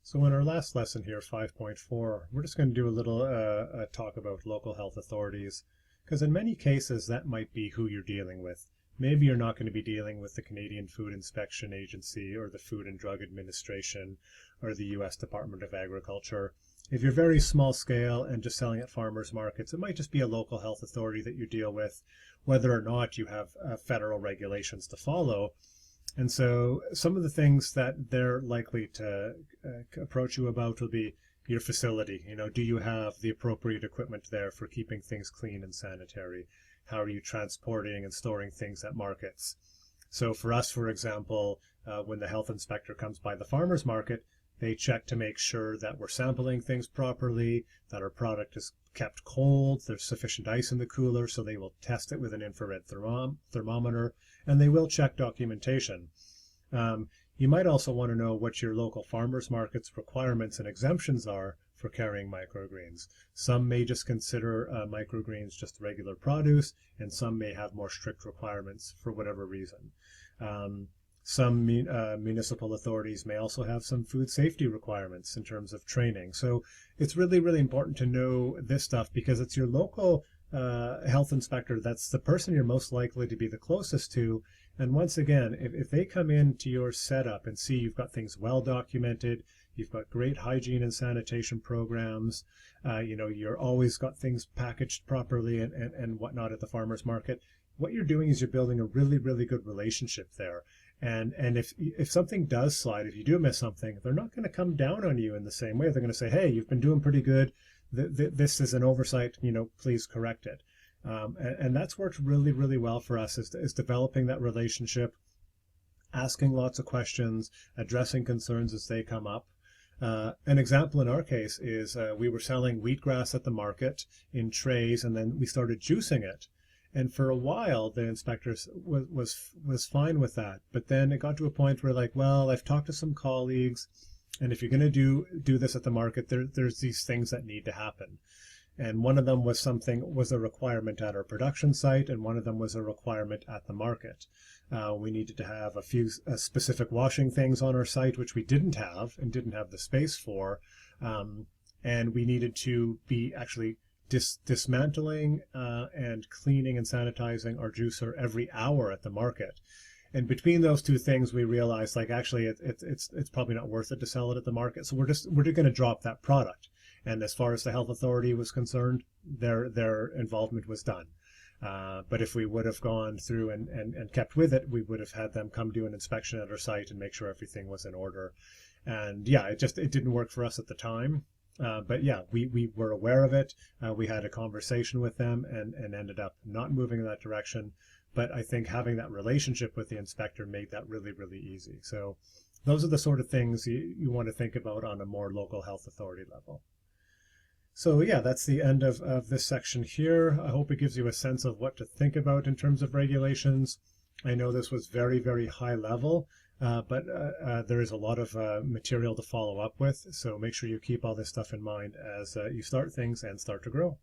So in our last lesson here, 5.4, we're just going to do a little talk about local health authorities, because in many cases that might be who you're dealing with. Maybe you're not going to be dealing with the Canadian Food Inspection Agency or the Food and Drug Administration or the U.S. Department of Agriculture. If you're very small scale and just selling at farmers markets, it might just be a local health authority that you deal with, whether or not you have federal regulations to follow. And so some of the things that they're likely to approach you about will be your facility. Do you have the appropriate equipment there for keeping things clean and sanitary? How are you transporting and storing things at markets? So for us, for example, when the health inspector comes by the farmer's market, they check to make sure that we're sampling things properly, that our product is kept cold, there's sufficient ice in the cooler, so they will test it with an infrared thermometer, and they will check documentation. You might also want to know what your local farmers market's requirements and exemptions are for carrying microgreens. Some may just consider microgreens just regular produce, and some may have more strict requirements for whatever reason. Some municipal authorities may also have some food safety requirements in terms of training. So it's really, really important to know this stuff because it's your local health inspector that's the person you're most likely to be the closest to. And once again, if they come into your setup and see you've got things well documented, you've got great hygiene and sanitation programs, you're always got things packaged properly and whatnot at the farmer's market, what you're doing is you're building a really, really good relationship there. And if something does slide, if you do miss something, they're not going to come down on you in the same way. They're going to say, hey, you've been doing pretty good. This is an oversight, please correct it. And that's worked really, really well for us is developing that relationship, asking lots of questions, addressing concerns as they come up. An example in our case is we were selling wheatgrass at the market in trays, and then we started juicing it. And for a while, the inspectors was fine with that. But then it got to a point where well, I've talked to some colleagues, and if you're going to do this at the market, there's these things that need to happen. And one of them was a requirement at our production site, and one of them was a requirement at the market. We needed to have a few specific washing things on our site, which we didn't have and didn't have the space for. And we needed to be actually dismantling and cleaning and sanitizing our juicer every hour at the market. And between those two things, we realized actually it's probably not worth it to sell it at the market. So we're just going to drop that product. And as far as the health authority was concerned, their involvement was done. But if we would have gone through and kept with it, we would have had them come do an inspection at our site and make sure everything was in order. And yeah, it didn't work for us at the time. But yeah, we were aware of it. We had a conversation with them and ended up not moving in that direction. But I think having that relationship with the inspector made that really, really easy. So those are the sort of things you want to think about on a more local health authority level. So yeah, that's the end of this section here. I hope it gives you a sense of what to think about in terms of regulations. I know this was very, very high level, but there is a lot of material to follow up with. So make sure you keep all this stuff in mind as you start things and start to grow.